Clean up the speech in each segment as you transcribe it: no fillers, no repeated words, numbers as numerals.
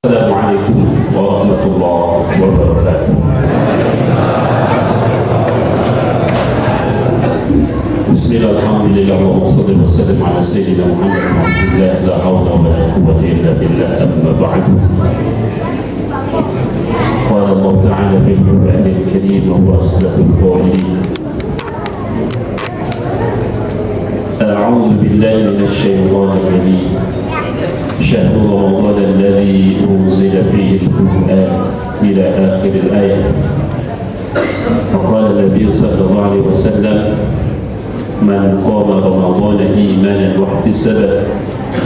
Assalamualaikum warahmatullahi wabarakatuh. Bismillahirrahmanirrahim. Wassalatu wassalamu ala sayyidina Muhammad wa ala la hawla wa la quwwata illa billah. Amma ba'du. Qala Allah ta'ala fil Qur'anil Karim wa huwa asdaqul qa'ilin. A'udzu billahi minasy syaithanir rajim. شهر رمضان الذي أنزل فيه القرآن إلى آخر الآية. وقال النبي صلى الله عليه وسلم من قام رمضان إيمانا واحتسابا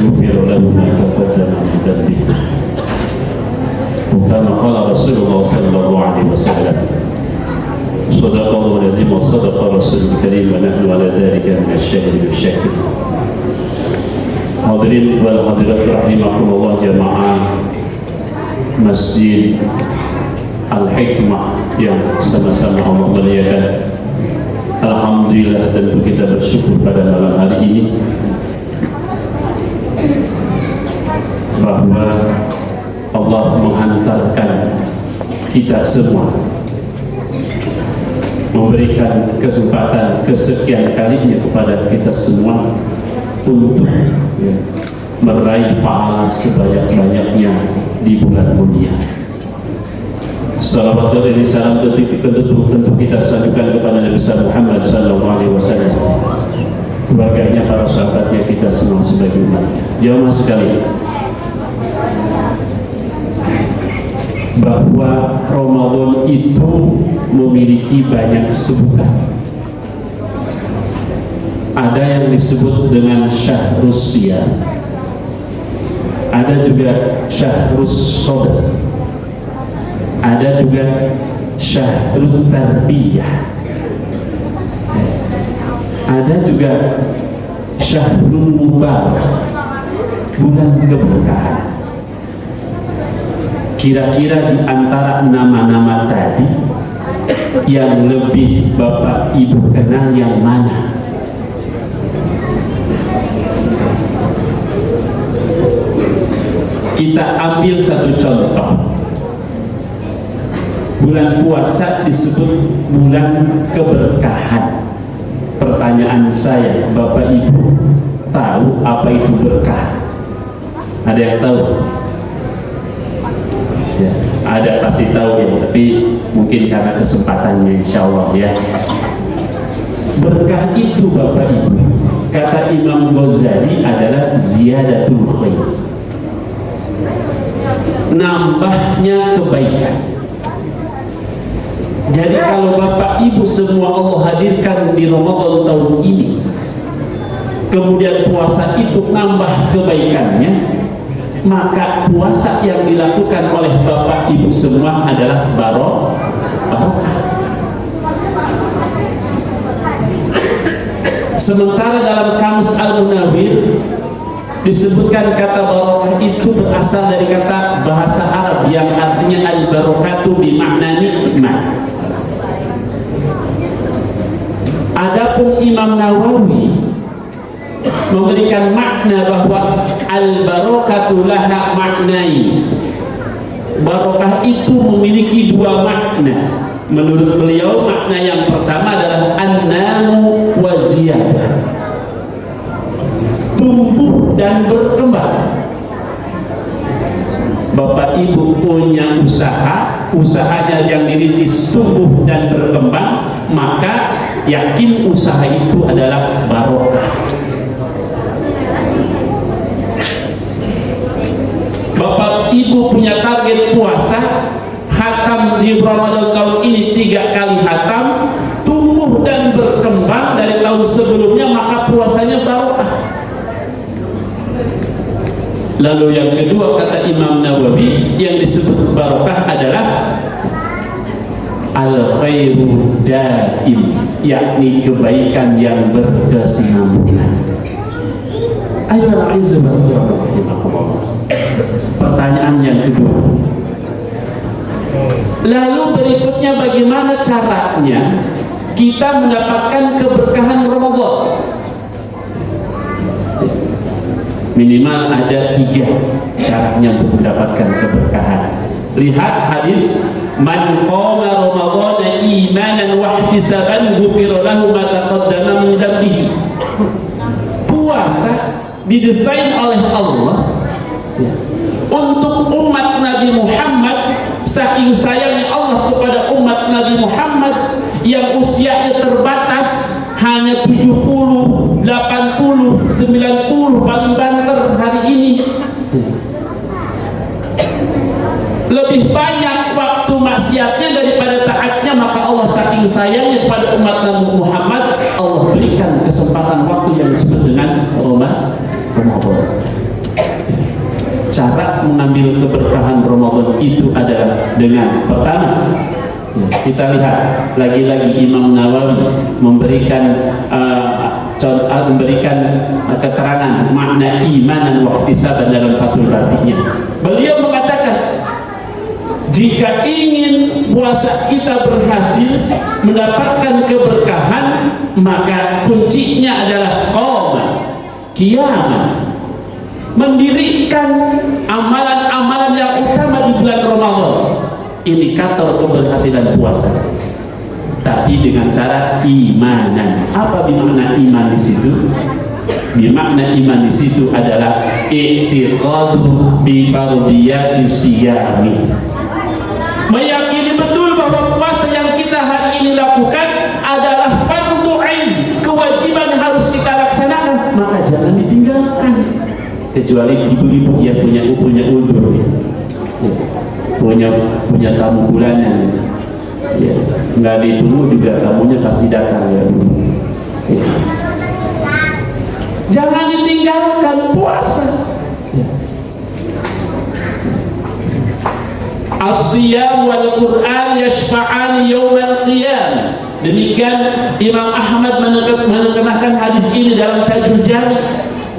غفر له ما تقدم من ذنبه. وكما قال رسول الله صلى الله عليه وسلم صدق الله العظيم وصدق رسول الكريم ونحن على ذلك من الشاهد الشاكر. Hadirin wal hadirat rahimakumullah jamaah Masjid Al-Hikmah yang sama-sama Allah muliakan. Alhamdulillah, tentu kita bersyukur pada malam hari ini bahwa Allah menghantarkan kita semua, memberikan kesempatan kesekian kalinya kepada kita semua untuk meraih pahala sebanyak-banyaknya di bulan mulia. Salawat dan salam tentu kita sampaikan kepada Nabi Muhammad SAW, keluarganya, para sahabatnya, kita semua sebagai umatnya. Jamaah sekalian, bahwa Ramadan itu memiliki banyak sebutan. Ada yang disebut dengan syahrus siyam, ada juga syahrus shadar, ada juga syahrut tarbiyah, ada juga syahrul mubarak, bulan keberkahan. Kira-kira di antara nama-nama tadi yang lebih Bapak Ibu kenal yang mana? Kita ambil satu contoh. Bulan puasa disebut bulan keberkahan. Pertanyaan saya, Bapak Ibu tahu apa itu berkah? Ada yang tahu? Ya, ada pasti tahu ya, tapi mungkin karena kesempatannya, insya Allah ya. Berkah itu Bapak Ibu, kata Imam Ghazali, adalah ziyadatul khair, nambahnya kebaikan. Jadi kalau Bapak Ibu semua Allah hadirkan di Ramadan tahun ini, kemudian puasa itu nambah kebaikannya, maka puasa yang dilakukan oleh Bapak Ibu semua adalah barokah. Sementara dalam Kamus Al-Munawwir disebutkan kata barokah itu berasal dari kata bahasa Arab yang artinya al-barokatu bimakna nikmat. Adapun Imam Nawawi memberikan makna bahwa al-barokatu laha maknai. Barokah itu memiliki dua makna. Menurut beliau, makna yang pertama adalah an-namu wa ziyadah, tumbuh dan berkembang. Bapak Ibu punya usaha, usahanya yang dirintis tumbuh dan berkembang, maka yakin usaha itu adalah barokah. Bapak Ibu punya target puasa, khatam di Ramadan tahun ini 3 kali khatam, tumbuh dan berkembang dari tahun sebelumnya, maka puasanya barokah. Lalu yang kedua, kata Imam Nawawi, yang disebut barokah adalah al-khairu daim, yakni kebaikan yang berkesinambungan. Pertanyaan yang kedua, lalu berikutnya, bagaimana caranya kita mendapatkan keberkahan Ramadan? Minimal ada 3 caranya untuk mendapatkan keberkahan. Lihat hadis, man qama ramadhana imanan wa ihtisaban ghufira lahu ma taqaddama min dhanbihi. Puasa didesain oleh Allah untuk umat Nabi Muhammad. Saking sayangnya Allah kepada umat Nabi Muhammad yang usianya terbatas hanya 70, 80, 90 paling banter hari ini. Lebih banyak waktu maksiatnya daripada taatnya, maka Allah saking sayangnya kepada umat Nabi Muhammad, Allah berikan kesempatan waktu yang disebut dengan Ramadan. Cara mengambil keberkahan Ramadan itu adalah dengan pertama, kita lihat lagi-lagi Imam Nawawi memberikan keterangan makna iman dan ihtisaban dalam Fathul Barinya. Beliau mengatakan, jika ingin puasa kita berhasil mendapatkan keberkahan, maka kuncinya adalah qiyamah, mendirikan amalan-amalan yang utama di bulan Ramadan, indikator keberhasilan puasa. Tapi dengan cara imanan. Apa bermakna iman di situ? Bermakna iman di situ adalah i'tiqadu bi fardiyati siyami. Meyakini betul bahwa puasa yang kita hari ini lakukan adalah fardhu ain, kewajiban yang harus kita laksanakan, maka jangan ditinggalkan. Kecuali ibu-ibu yang punya udur, punya tamu bulanan, ya, nggak ditunggu juga tamunya pasti datang, ya. Jangan ditinggalkan puasa. As-siyam wal Qur'an yashfa'ani yaumal qiyamah. Demikian Imam Ahmad menekankan hadis ini dalam Tajul Jami,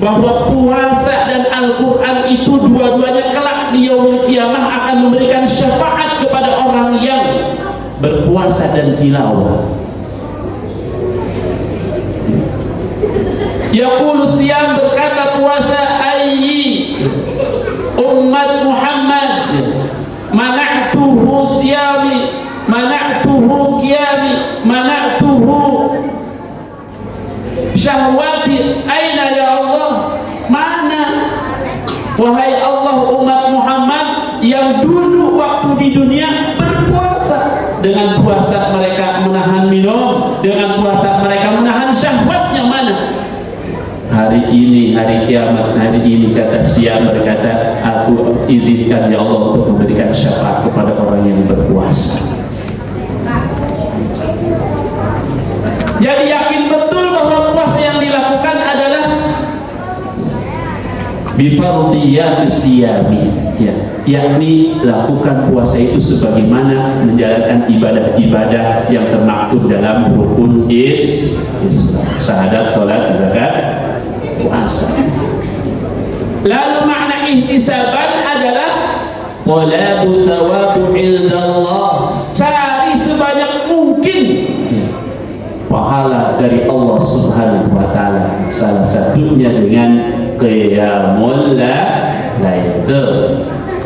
bahwa puasa dan Al-Quran itu dua-duanya kelak di yaumul qiyamah akan memberikan syafaat kepada orang yang berpuasa dan tilawah. Yaqulu siyam, berkata puasa, ayyi umat Muhammad mana'tuhu siyami mana'tuhu qiyami mana'tuhu syahwati, aina ya Allah, mana wahai Allah umat Muhammad yang dulu waktu di dunia berpuasa, dengan puasa mereka menahan minum, dengan puasa mereka menahan syahwatnya, mana hari ini, hari kiamat, hari ini kata Syam berkata, aku izinkan ya Allah untuk memberikan syafaat kepada orang yang berpuasa. Jadi yakin betul bahwa puasa yang dilakukan adalah bifardiyati siyami, ya, yakni lakukan puasa itu sebagaimana menjalankan ibadah-ibadah yang termaktub dalam rukun Islam, syahadat, salat, zakat, puasa. Lalu makna ihtisaban adalah talabu thawabu indallah, cari sebanyak mungkin pahala dari Allah Subhanahu wa taala, salah satunya dengan qiyamul lail.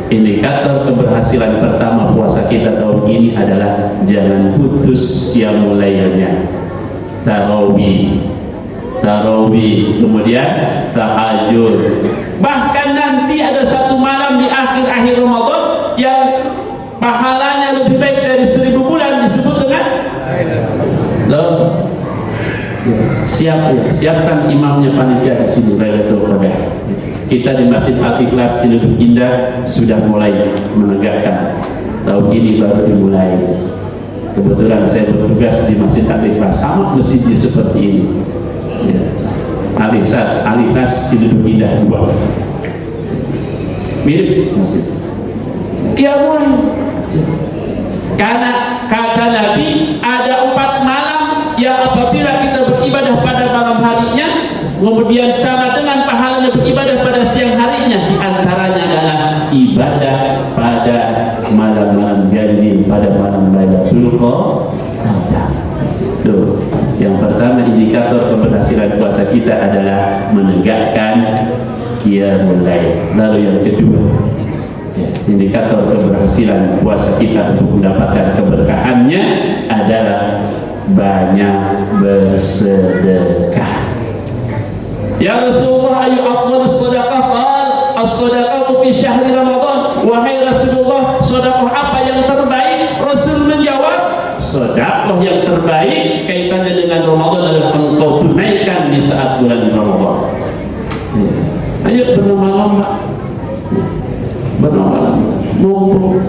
Indikator keberhasilan pertama puasa kita tahun ini adalah jangan putus qiyamul lailnya. Tarawih, kemudian tahajud. Bahkan nanti ada satu malam di akhir-akhir Ramadan yang pahalanya lebih baik dari 1000 bulan, disebut dengan siapkan imamnya, panitia di sini Lailatul Qadar. Kita di Masjid Al-Ikhlas Lubuk Indah sudah mulai menegakkan. Tahun ini baru dimulai. Kebetulan saya bertugas di Masjid Al-Ikhlas, sama masjidnya seperti ini. Ya. Al-Ikhlas Lubuk Indah 2. Mirip masjid. Qiyamul. Karena kata Nabi ada 4 malam yang apabila kita beribadah pada malam harinya, kemudian sama dengan pahalanya beribadah pada siang harinya. Di antaranya adalah ibadah pada malam-malam janji, pada malam Lailatul Qadar. Tuh, yang pertama indikator keberhasilan puasa kita adalah menegakkan qiyamul lail. Lalu yang kedua, ya, indikator keberhasilan puasa kita untuk mendapatkan keberkahannya adalah banyak bersedekah. Ya Rasulullah, ayu afdhalus shadaqah? Qal as-shadaqatu fi syahri Ramadan. Wahai Rasulullah, sedekah apa yang terbaik? Rasul menjawab, sedekah yang terbaik kaitannya dengan Ramadan adalah engkau tunaikan di saat bulan Ramadan. Ayo berlomba-lomba, mumpung.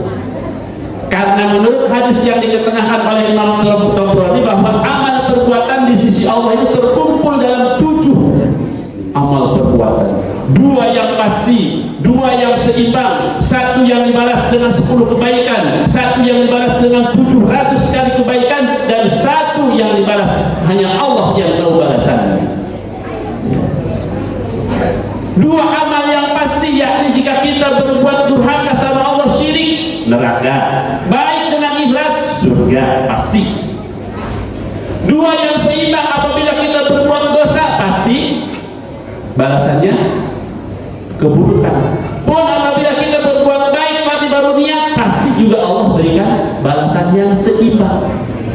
Karena menurut hadis yang diketengahan oleh Imam Tabrani bahwa amal perbuatan di sisi Allah itu terkumpul dalam 7 amal perbuatan. 2 yang pasti, 2 yang seimbang, 1 yang dibalas dengan 10 kebaikan, 1 yang dibalas dengan 700 kali kebaikan, dan 1 yang dibalas hanya Allah yang tahu balasannya. 2 amal yang pasti, yakni jika kita berbuat durhaka sama Allah, syirik, neraka. Baik dengan ikhlas, surga pasti. 2 yang seimbang, apabila kita berbuat dosa, pasti balasannya keburukan. Pun apabila kita berbuat baik, mati baru niat, pasti juga Allah berikan balasan yang seimbang.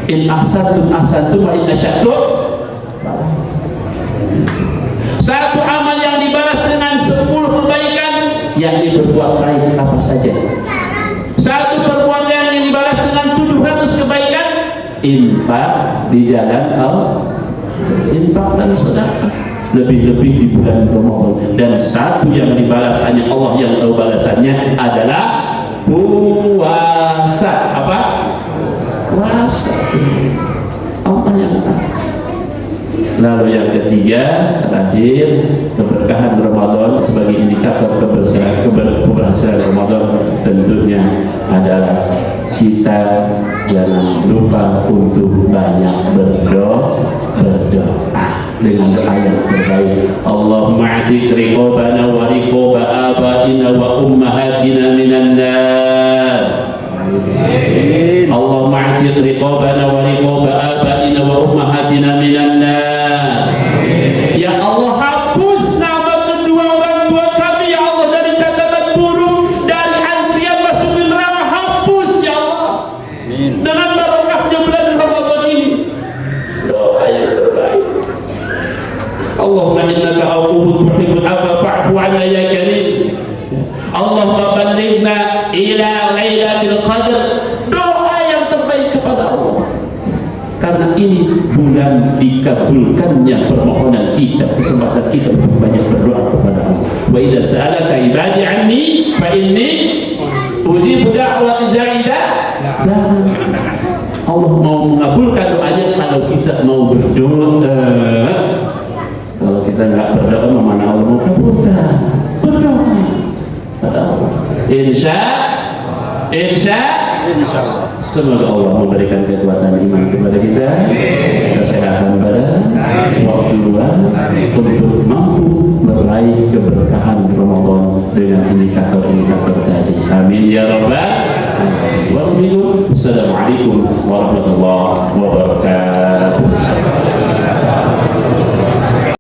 In ahsantum ahsantum wa in asya'tum. 1 amal yang dibalas dengan 10 kebaikan, yakni berbuat baik apa saja. 1 perbuatan yang dibalas dengan 700 kebaikan, infak di jalan Allah, infak dan sedekah, lebih-lebih di bulan Ramadan. Dan 1 yang dibalas hanya Allah yang tahu balasannya adalah puasa. Apa? Puasa. Allah yang tahu. Lalu yang ketiga, terakhir, keberkahan Ramadan sebagai indikator keberhasilan Ramadan tentunya adalah kita jangan lupa untuk banyak berdoa dengan doa yang terbaik. Allahumma a'tiq riqabana wa riqaba abaina wa ummahatina minan nar. Allahumma a'tiq riqabana wa riqaba abaina wa ummahatina minan nar. Ya Allah, hapus nama kedua orang tua kami, ya Allah, dari catatan buruk, dari antrian masuk neraka. Hapus ya Allah. Amin. Dengan barokahnya bulan Ramadan ini. Doa yang terbaik. Allahumma innaka afuwwun tuhibbul afwa fa'fu 'anna ya karim. Allahumma ballighna ila lailatul qadr. Doa yang terbaik kepada Allah. Karena ini bulan dikabulkannya permohonan kita, kesempatan kita untuk banyak berdoa kepada Allah. Wa idza sa'alaka ibadi 'anni fa inni ujibu da'wati da'i da'a. Allah mau mengabulkan doanya kalau kita mau berdoa. Kalau kita nggak berdoa, mana Allah mau kabulkan? Berdoa pada Allah. Insya Allah. Semoga Allah memberikan kekuatan